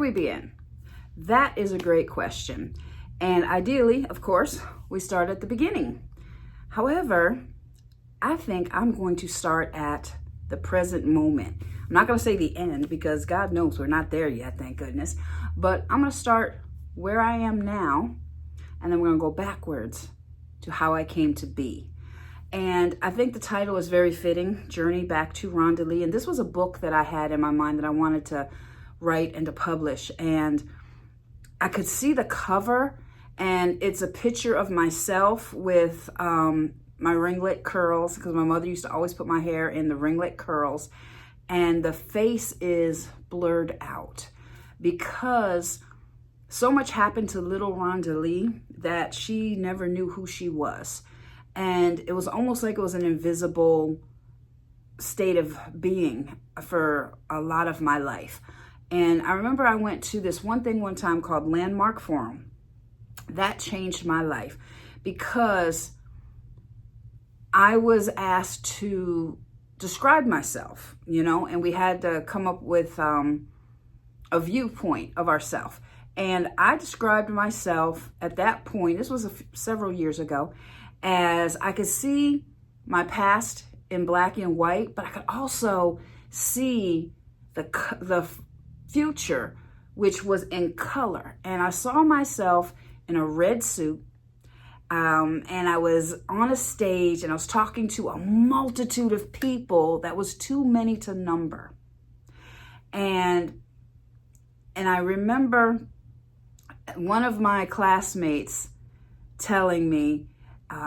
we begin? That is a great question. And ideally, of course, we start at the beginning. However, I think I'm going to start at the present moment. I'm not going to say the end because God knows we're not there yet, thank goodness. But I'm going to start where I am now, and then we're going to go backwards to how I came to be. And I think the title is very fitting, Journey Back to Rhonda Lee. And this was a book that I had in my mind that I wanted to write and to publish. And I could see the cover, and it's a picture of myself with my ringlet curls, because my mother used to always put my hair in the ringlet curls. And the face is blurred out because so much happened to little Rhonda Lee that she never knew who she was. And it was almost like it was an invisible state of being for a lot of my life. And I remember I went to this one time called Landmark Forum. That changed my life because I was asked to describe myself, and we had to come up with a viewpoint of ourselves. And I described myself at that point, this was several years ago, as I could see my past in black and white, but I could also see the future, which was in color. And I saw myself in a red suit, and I was on a stage, and I was talking to a multitude of people that was too many to number. And I remember one of my classmates telling me,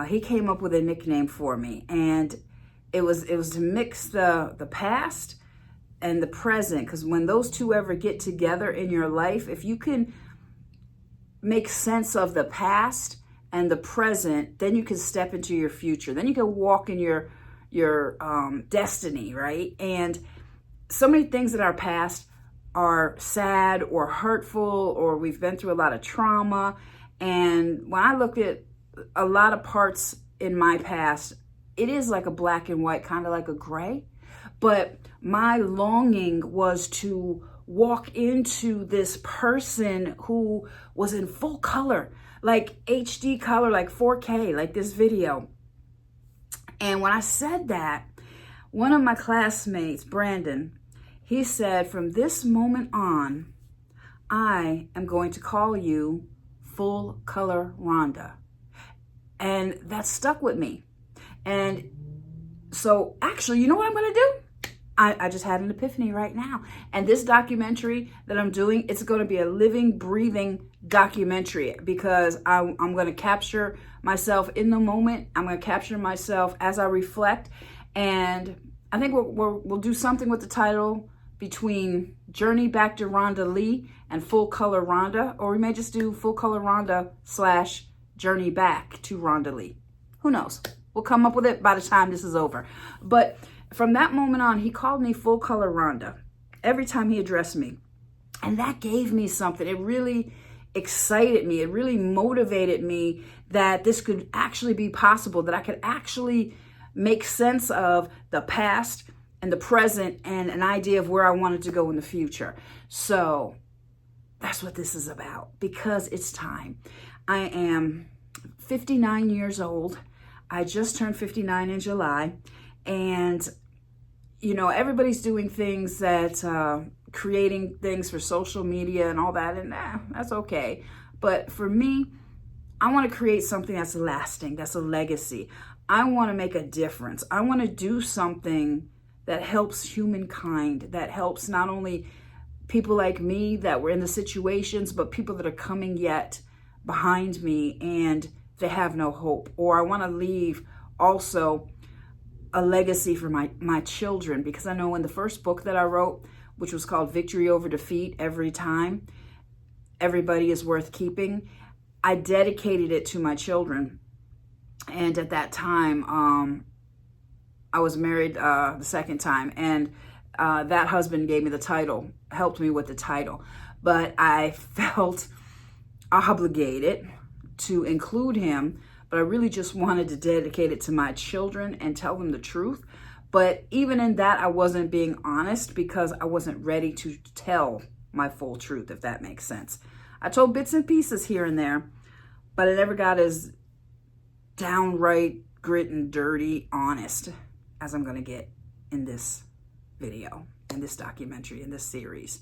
he came up with a nickname for me, and it was to mix the past and the present, because when those two ever get together in your life, if you can make sense of the past and the present, then you can step into your future. Then you can walk in your destiny, right? And so many things in our past are sad or hurtful, or we've been through a lot of trauma. And when I look at a lot of parts in my past, it is like a black and white, kind of like a gray. But my longing was to walk into this person who was in full color, like HD color, like 4K, like this video. And when I said that, one of my classmates, Brandon, he said, from this moment on, I am going to call you Full Color Rhonda. And that stuck with me. And so actually, you know what I'm going to do? I just had an epiphany right now. And this documentary that I'm doing, it's going to be a living, breathing documentary, because I'm going to capture myself in the moment. I'm going to capture myself as I reflect. And I think we'll do something with the title between Journey Back to Rhonda Lee and Full Color Rhonda, or we may just do Full Color Rhonda / Journey Back to Rhonda Lee. Who knows? We'll come up with it by the time this is over. But from that moment on, he called me Full Color Rhonda every time he addressed me. And that gave me something. It really excited me. It really motivated me that this could actually be possible, that I could actually make sense of the past and the present and an idea of where I wanted to go in the future. So that's what this is about, because it's time. I am 59 years old. I just turned 59 in July. And, everybody's doing things that, creating things for social media and all that. And that's okay. But for me, I want to create something that's lasting, that's a legacy. I want to make a difference. I want to do something that helps humankind, that helps not only people like me that were in the situations, but people that are coming yet behind me and they have no hope. Or I want to leave also a legacy for my children, because I know in the first book that I wrote, which was called Victory Over Defeat, Every Time, Everybody is Worth Keeping, I dedicated it to my children. And at that time, I was married the second time, and that husband gave me the title, helped me with the title. But I felt obligated to include him, but I really just wanted to dedicate it to my children and tell them the truth. But even in that, I wasn't being honest, because I wasn't ready to tell my full truth, if that makes sense. I told bits and pieces here and there, but I never got as downright grit and dirty honest as I'm going to get in this video, in this documentary, in this series.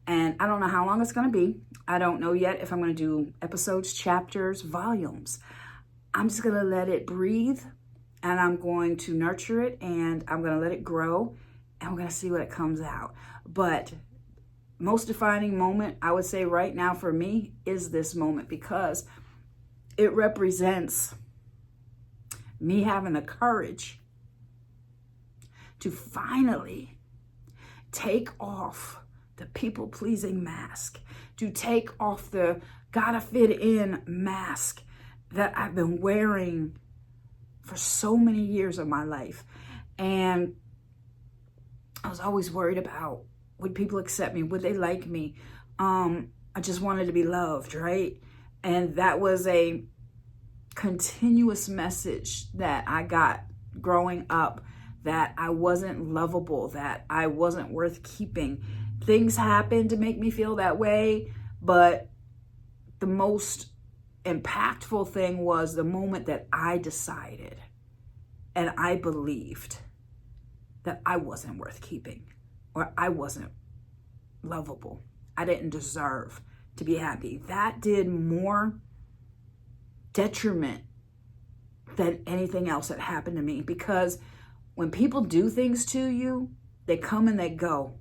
And I don't know how long it's going to be. I don't know yet if I'm going to do episodes, chapters, volumes. I'm just going to let it breathe, and I'm going to nurture it, and I'm going to let it grow, and we're going to see what it comes out. But most defining moment, I would say right now for me, is this moment, because it represents me having the courage to finally take off the people-pleasing mask, to take off the gotta fit in mask that I've been wearing for so many years of my life. And I was always worried about, would people accept me? Would they like me? I just wanted to be loved, right? And that was a continuous message that I got growing up, that I wasn't lovable, that I wasn't worth keeping. Things happened to make me feel that way, but the most impactful thing was the moment that I decided and I believed that I wasn't worth keeping, or I wasn't lovable. I didn't deserve to be happy. That did more detriment than anything else that happened to me, because when people do things to you, they come and they go.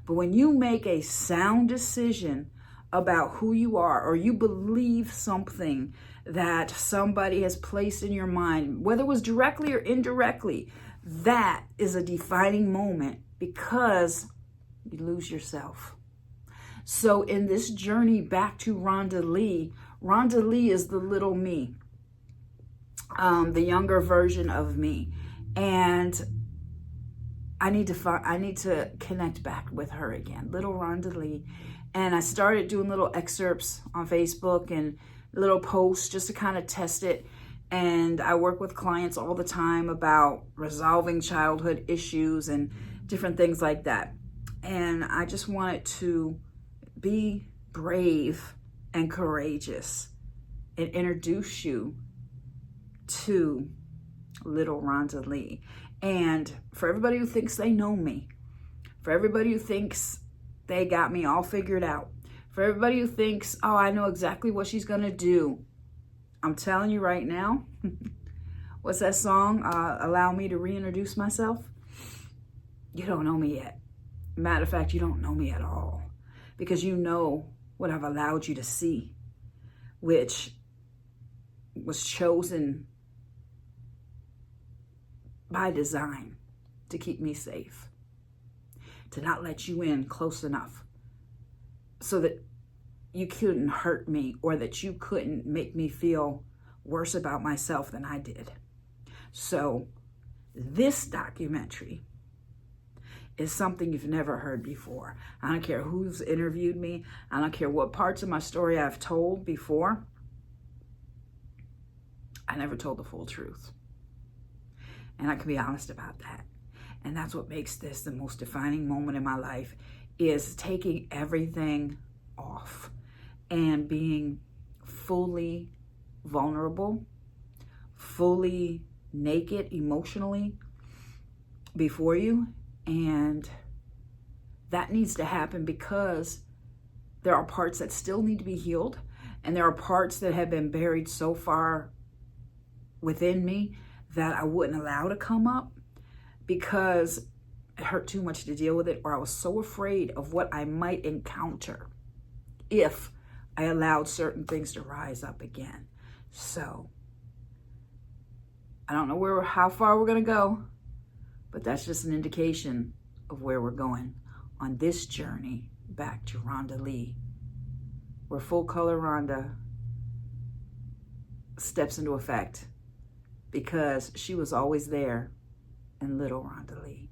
But when you make a sound decision about who you are, or you believe something that somebody has placed in your mind, whether it was directly or indirectly, that is a defining moment, because you lose yourself. So in this journey back to Rhonda Lee is the little me, the younger version of me. And I need to connect back with her again, little Rhonda Lee. And I started doing little excerpts on Facebook and little posts just to kind of test it. And I work with clients all the time about resolving childhood issues and different things like that. And I just wanted to be brave and courageous and introduce you to little Rhonda Lee. And for everybody who thinks they know me, for everybody who thinks they got me all figured out, for everybody who thinks, oh, I know exactly what she's going to do, I'm telling you right now, what's that song? Allow me to reintroduce myself. You don't know me yet. Matter of fact, you don't know me at all, because you know what I've allowed you to see, which was chosen by design to keep me safe, to not let you in close enough so that you couldn't hurt me, or that you couldn't make me feel worse about myself than I did. So this documentary is something you've never heard before. I don't care who's interviewed me. I don't care what parts of my story I've told before. I never told the full truth. And I can be honest about that. And that's what makes this the most defining moment in my life, is taking everything off and being fully vulnerable, fully naked emotionally before you. And that needs to happen because there are parts that still need to be healed. And there are parts that have been buried so far within me that I wouldn't allow to come up, because it hurt too much to deal with it, or I was so afraid of what I might encounter if I allowed certain things to rise up again. So I don't know how far we're going to go, but that's just an indication of where we're going on this journey back to Rhonda Lee, where full color Rhonda steps into effect, because she was always there in little Rhonda Lee.